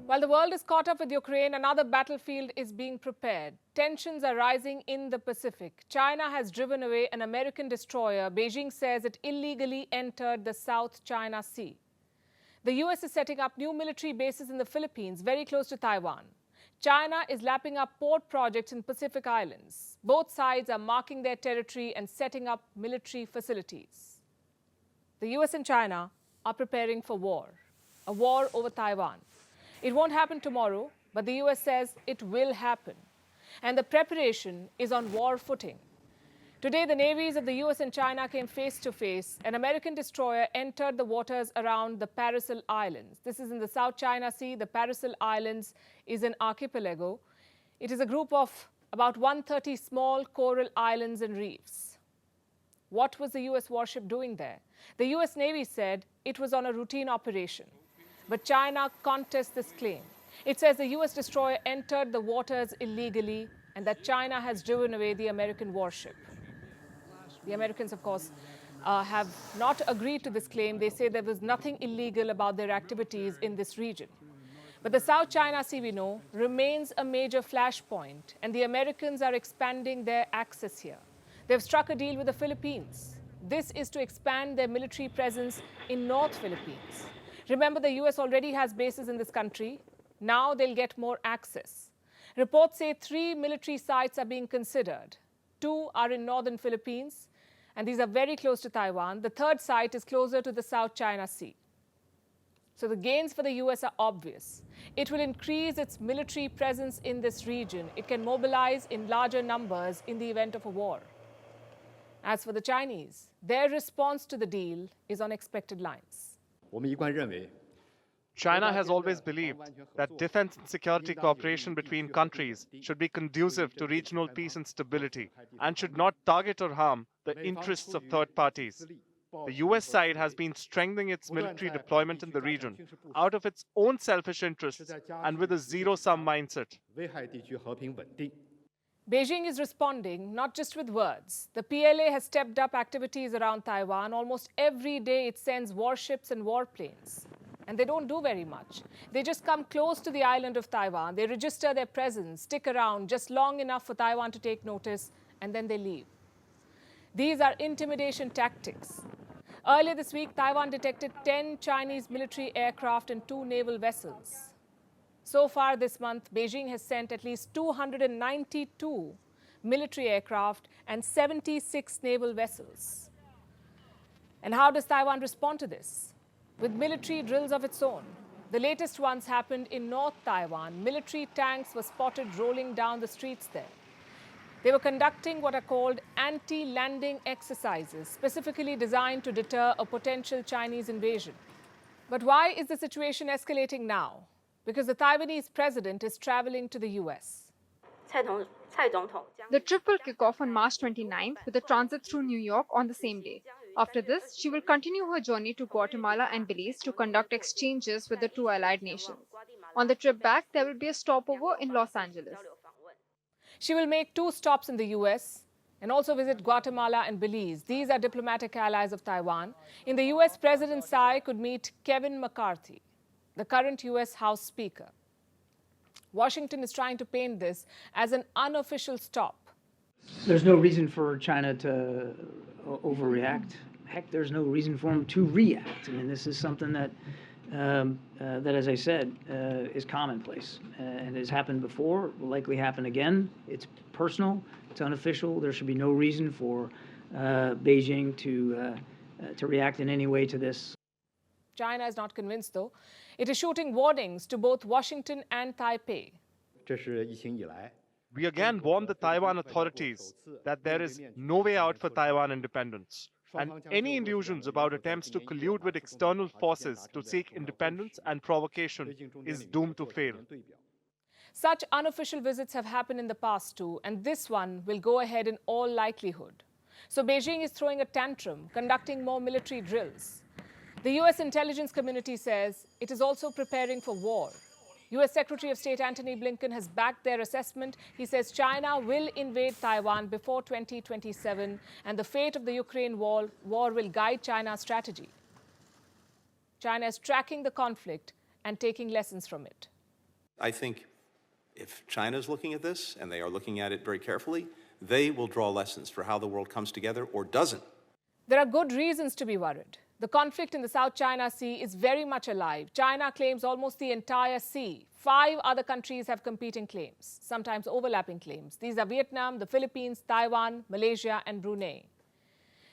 While the world is caught up with Ukraine, another battlefield is being prepared. Tensions are rising in the Pacific. China has driven away an American destroyer. Beijing says it illegally entered the South China Sea. The US is setting up new military bases in the Philippines, very close to Taiwan. China is lapping up port projects in Pacific Islands. Both sides are marking their territory and setting up military facilities. The US and China are preparing for war, a war over Taiwan. It won't happen tomorrow, but the US says it will happen. And the preparation is on war footing. Today, the navies of the US and China came face to face. An American destroyer entered the waters around the Paracel Islands. This is in the South China Sea. The Paracel Islands is an archipelago. It is a group of about 130 small coral islands and reefs. What was the US warship doing there? The US Navy said it was on a routine operation. But China contests this claim. It says the US destroyer entered the waters illegally and that China has driven away the American warship. The Americans, of course, have not agreed to this claim. They say there was nothing illegal about their activities in this region. But the South China Sea, we know, remains a major flashpoint, and the Americans are expanding their access here. They've struck a deal with the Philippines. This is to expand their military presence in North Philippines. Remember, the US already has bases in this country. Now they'll get more access. Reports say 3 military sites are being considered. 2 are in northern Philippines, and these are very close to Taiwan. The 3rd site is closer to the South China Sea. So the gains for the US are obvious. It will increase its military presence in this region. It can mobilize in larger numbers in the event of a war. As for the Chinese, their response to the deal is on expected lines. China has always believed that defense and security cooperation between countries should be conducive to regional peace and stability and should not target or harm the interests of third parties. The US side has been strengthening its military deployment in the region out of its own selfish interests and with a zero-sum mindset. Beijing is responding not just with words. The PLA has stepped up activities around Taiwan. Almost every day it sends warships and warplanes. And they don't do very much. They just come close to the island of Taiwan. They register their presence, stick around just long enough for Taiwan to take notice, and then they leave. These are intimidation tactics. Earlier this week, Taiwan detected 10 Chinese military aircraft and 2 naval vessels. So far this month, Beijing has sent at least 292 military aircraft and 76 naval vessels. And how does Taiwan respond to this? With military drills of its own. The latest ones happened in North Taiwan. Military tanks were spotted rolling down the streets there. They were conducting what are called anti-landing exercises, specifically designed to deter a potential Chinese invasion. But why is the situation escalating now? Because the Taiwanese president is traveling to the US. The trip will kick off on March 29th with a transit through New York on the same day. After this, she will continue her journey to Guatemala and Belize to conduct exchanges with the 2 allied nations. On the trip back, there will be a stopover in Los Angeles. She will make 2 stops in the US and also visit Guatemala and Belize. These are diplomatic allies of Taiwan. In the US, President Tsai could meet Kevin McCarthy, the current US House Speaker. Washington is trying to paint this as an unofficial stop. There's no reason for China to overreact. Heck, there's no reason for them to react. I mean, this is something that, as I said, is commonplace and has happened before, will likely happen again. It's personal, it's unofficial. There should be no reason for Beijing to react in any way to this. China is not convinced, though. It is shooting warnings to both Washington and Taipei. We again warn the Taiwan authorities that there is no way out for Taiwan independence. And any illusions about attempts to collude with external forces to seek independence and provocation is doomed to fail. Such unofficial visits have happened in the past too, and this one will go ahead in all likelihood. So Beijing is throwing a tantrum, conducting more military drills. The US intelligence community says it is also preparing for war. US Secretary of State Antony Blinken has backed their assessment. He says China will invade Taiwan before 2027, and the fate of the Ukraine war will guide China's strategy. China is tracking the conflict and taking lessons from it. I think if China's looking at this, and they are looking at it very carefully, they will draw lessons for how the world comes together or doesn't. There are good reasons to be worried. The conflict in the South China Sea is very much alive. China claims almost the entire sea. 5 other countries have competing claims, sometimes overlapping claims. These are Vietnam, the Philippines, Taiwan, Malaysia, and Brunei.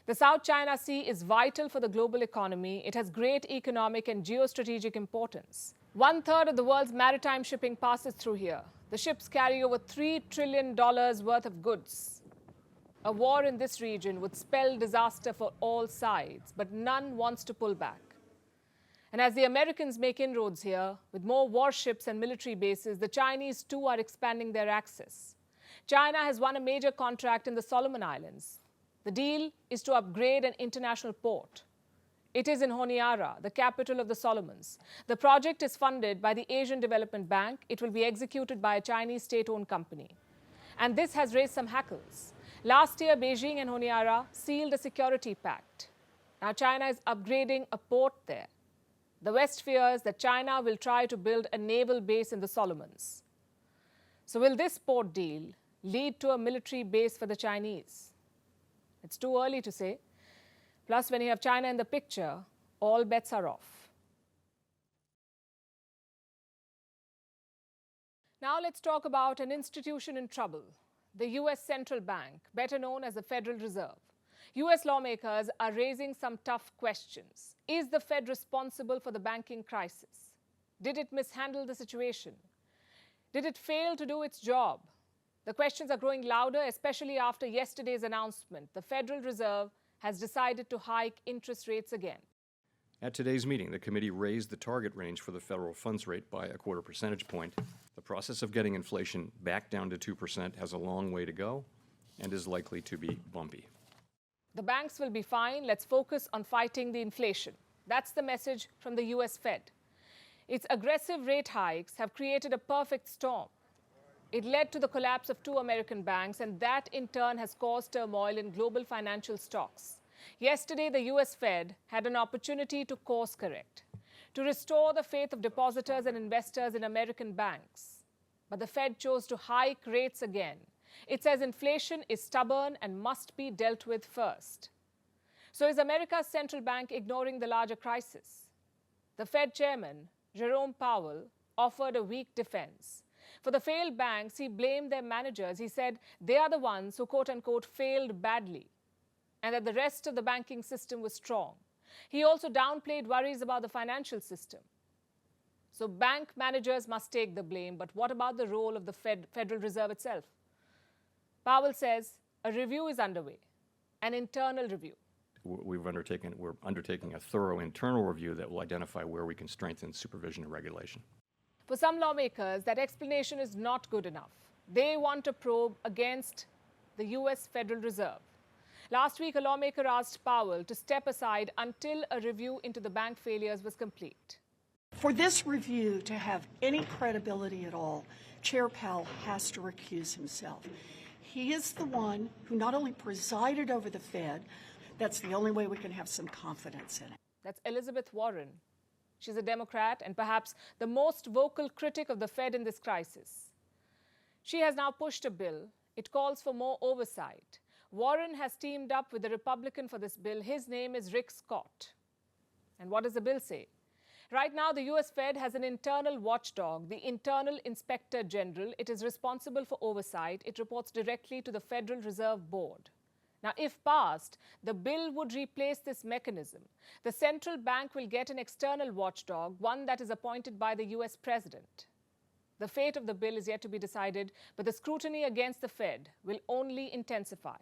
The South China Sea is vital for the global economy. It has great economic and geostrategic importance. 1/3 of the world's maritime shipping passes through here. The ships carry over $3 trillion worth of goods. A war in this region would spell disaster for all sides, but none wants to pull back. And as the Americans make inroads here, with more warships and military bases, the Chinese too are expanding their access. China has won a major contract in the Solomon Islands. The deal is to upgrade an international port. It is in Honiara, the capital of the Solomons. The project is funded by the Asian Development Bank. It will be executed by a Chinese state-owned company. And this has raised some hackles. Last year, Beijing and Honiara sealed a security pact. Now China is upgrading a port there. The West fears that China will try to build a naval base in the Solomons. So will this port deal lead to a military base for the Chinese? It's too early to say. Plus, when you have China in the picture, all bets are off. Now let's talk about an institution in trouble, the U.S. Central Bank, better known as the Federal Reserve. U.S. lawmakers are raising some tough questions. Is the Fed responsible for the banking crisis? Did it mishandle the situation? Did it fail to do its job? The questions are growing louder, especially after yesterday's announcement. The Federal Reserve has decided to hike interest rates again. At today's meeting, the committee raised the target range for the federal funds rate by a 1/4 percentage point. The process of getting inflation back down to 2% has a long way to go and is likely to be bumpy. The banks will be fine. Let's focus on fighting the inflation. That's the message from the U.S. Fed. Its aggressive rate hikes have created a perfect storm. It led to the collapse of 2 American banks, and that in turn has caused turmoil in global financial stocks. Yesterday, the U.S. Fed had an opportunity to course correct, to restore the faith of depositors and investors in American banks. But the Fed chose to hike rates again. It says inflation is stubborn and must be dealt with first. So is America's central bank ignoring the larger crisis? The Fed chairman, Jerome Powell, offered a weak defense. For the failed banks, he blamed their managers. He said they are the ones who, quote-unquote, failed badly, and that the rest of the banking system was strong. He also downplayed worries about the financial system. So bank managers must take the blame, but what about the role of the Federal Reserve itself? Powell says a review is underway, an internal review. We're undertaking a thorough internal review that will identify where we can strengthen supervision and regulation. For some lawmakers, that explanation is not good enough. They want a probe against the U.S. Federal Reserve. Last week, a lawmaker asked Powell to step aside until a review into the bank failures was complete. For this review to have any credibility at all, Chair Powell has to recuse himself. He is the one who not only presided over the Fed, that's the only way we can have some confidence in it. That's Elizabeth Warren. She's a Democrat and perhaps the most vocal critic of the Fed in this crisis. She has now pushed a bill. It calls for more oversight. Warren has teamed up with a Republican for this bill. His name is Rick Scott. And what does the bill say? Right now, the U.S. Fed has an internal watchdog, the Internal Inspector General. It is responsible for oversight. It reports directly to the Federal Reserve Board. Now, if passed, the bill would replace this mechanism. The central bank will get an external watchdog, one that is appointed by the U.S. president. The fate of the bill is yet to be decided, but the scrutiny against the Fed will only intensify.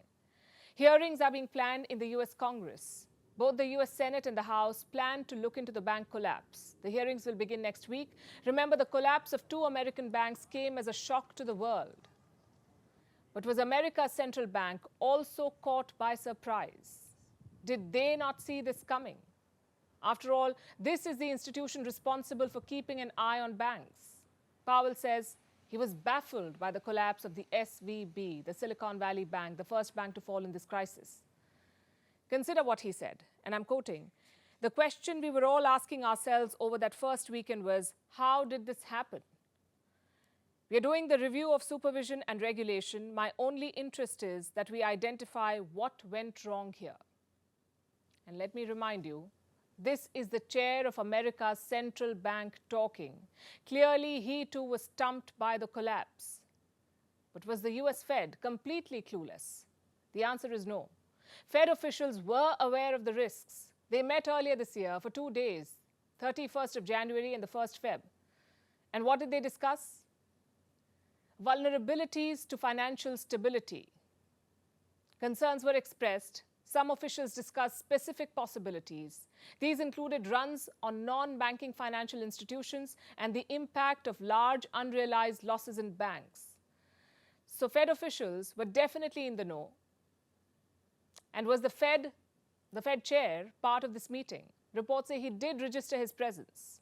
Hearings are being planned in the U.S. Congress. Both the U.S. Senate and the House plan to look into the bank collapse. The hearings will begin next week. Remember, the collapse of 2 American banks came as a shock to the world. But was America's central bank also caught by surprise? Did they not see this coming? After all, this is the institution responsible for keeping an eye on banks. Powell says he was baffled by the collapse of the SVB, the Silicon Valley Bank, the first bank to fall in this crisis. Consider what he said, and I'm quoting, "The question we were all asking ourselves over that first weekend was, how did this happen? We are doing the review of supervision and regulation. My only interest is that we identify what went wrong here. And let me remind you, this is the chair of America's central bank talking. Clearly, he too was stumped by the collapse. But was the US Fed completely clueless? The answer is no. Fed officials were aware of the risks. They met earlier this year for 2 days, 31st of January and the 1st Feb. And what did they discuss? Vulnerabilities to financial stability. Concerns were expressed. Some officials discussed specific possibilities. These included runs on non-banking financial institutions and the impact of large unrealized losses in banks. So Fed officials were definitely in the know. And was the Fed chair part of this meeting? Reports say he did register his presence.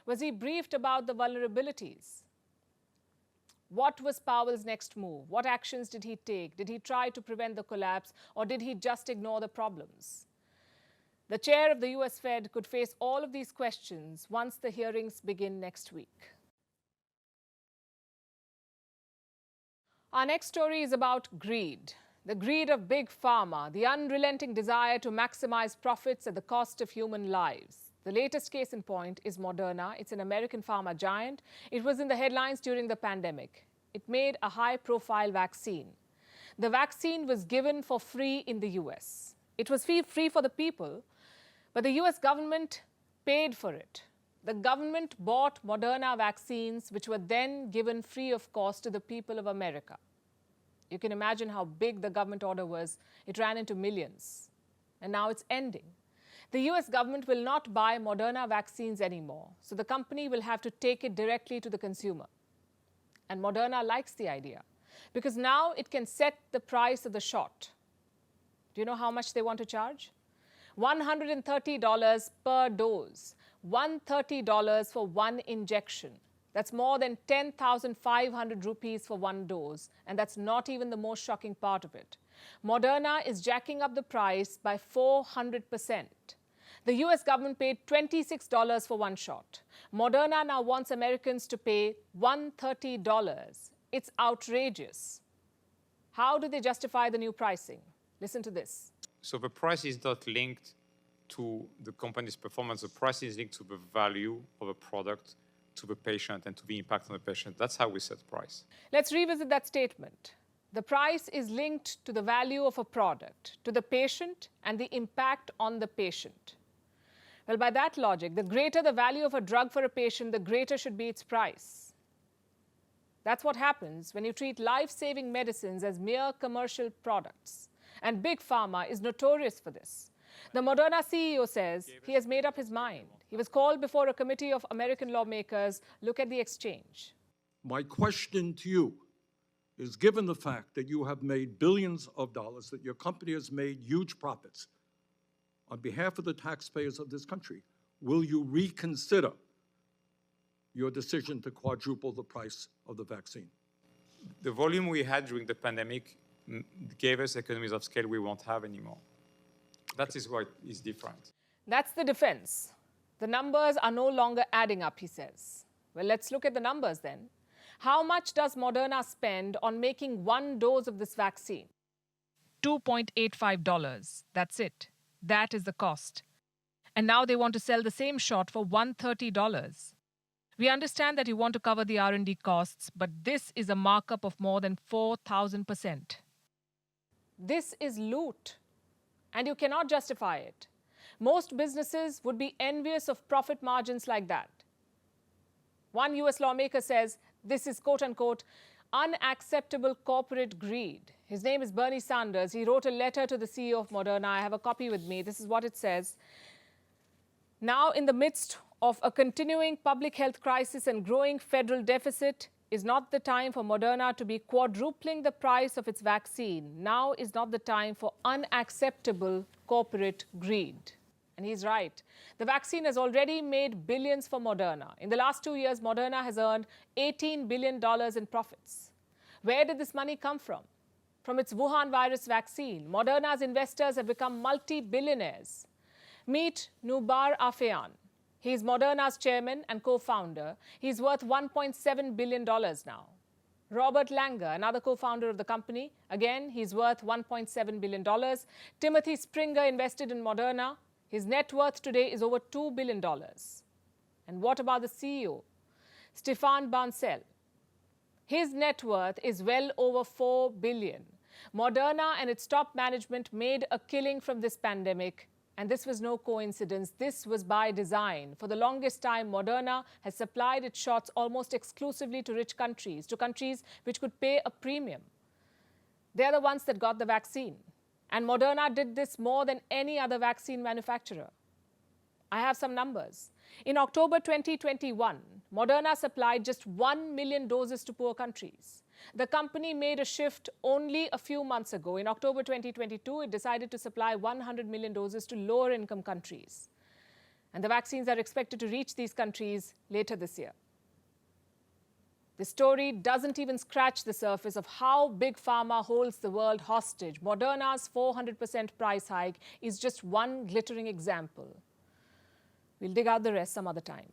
Was he briefed about the vulnerabilities? What was Powell's next move? What actions did he take? Did he try to prevent the collapse, or did he just ignore the problems? The chair of the US Fed could face all of these questions once the hearings begin next week. Our next story is about greed. The greed of big pharma, the unrelenting desire to maximize profits at the cost of human lives. The latest case in point is Moderna. It's an American pharma giant. It was in the headlines during the pandemic. It made a high-profile vaccine. The vaccine was given for free in the US. It was free for the people, but the US government paid for it. The government bought Moderna vaccines, which were then given free of cost to the people of America. You can imagine how big the government order was. It ran into millions. And now it's ending. The US government will not buy Moderna vaccines anymore, so the company will have to take it directly to the consumer. And Moderna likes the idea, because now it can set the price of the shot. Do you know how much they want to charge? $130 per dose. $130 for one injection. That's more than 10,500 rupees for one dose, and that's not even the most shocking part of it. Moderna is jacking up the price by 400%. The US government paid $26 for one shot. Moderna now wants Americans to pay $130. It's outrageous. How do they justify the new pricing? Listen to this. So the price is not linked to the company's performance. The price is linked to the value of a product, to the patient, and to the impact on the patient. That's how we set price. Let's revisit that statement. The price is linked to the value of a product, to the patient, and the impact on the patient. Well, by that logic, the greater the value of a drug for a patient, the greater should be its price. That's what happens when you treat life-saving medicines as mere commercial products. And Big Pharma is notorious for this. The Moderna CEO says he has made up his mind. He was called before a committee of American lawmakers. Look at the exchange. My question to you is, given the fact that you have made billions of dollars, that your company has made huge profits, on behalf of the taxpayers of this country, will you reconsider your decision to quadruple the price of the vaccine? The volume we had during the pandemic gave us economies of scale we won't have anymore. That is what is different. That's the defense. The numbers are no longer adding up, he says. Well, let's look at the numbers then. How much does Moderna spend on making one dose of this vaccine? $2.85. That's it. That is the cost. And now they want to sell the same shot for $130. We understand that you want to cover the R&D costs, but this is a markup of more than 4,000%. This is loot, and you cannot justify it. Most businesses would be envious of profit margins like that. One US lawmaker says this is, quote unquote, unacceptable corporate greed. His name is Bernie Sanders. He wrote a letter to the CEO of Moderna. I have a copy with me. This is what it says. Now, in the midst of a continuing public health crisis and growing federal deficit, is not the time for Moderna to be quadrupling the price of its vaccine. Now is not the time for unacceptable corporate greed. And he's right. The vaccine has already made billions for Moderna. In the last 2 years, Moderna has earned $18 billion in profits. Where did this money come from? From its Wuhan virus vaccine. Moderna's investors have become multi-billionaires. Meet Noubar Afeyan. He's Moderna's chairman and co-founder. He's worth $1.7 billion now. Robert Langer, another co-founder of the company. Again, he's worth $1.7 billion. Timothy Springer invested in Moderna. His net worth today is over $2 billion. And what about the CEO, Stefan Bancel? His net worth is well over $4 billion. Moderna and its top management made a killing from this pandemic. And this was no coincidence. This was by design. For the longest time, Moderna has supplied its shots almost exclusively to rich countries, to countries which could pay a premium. They're the ones that got the vaccine. And Moderna did this more than any other vaccine manufacturer. I have some numbers. In October 2021, Moderna supplied just 1 million doses to poor countries. The company made a shift only a few months ago. In October 2022, it decided to supply 100 million doses to lower-income countries. And the vaccines are expected to reach these countries later this year. This story doesn't even scratch the surface of how big pharma holds the world hostage. Moderna's 400% price hike is just one glittering example. We'll dig out the rest some other time.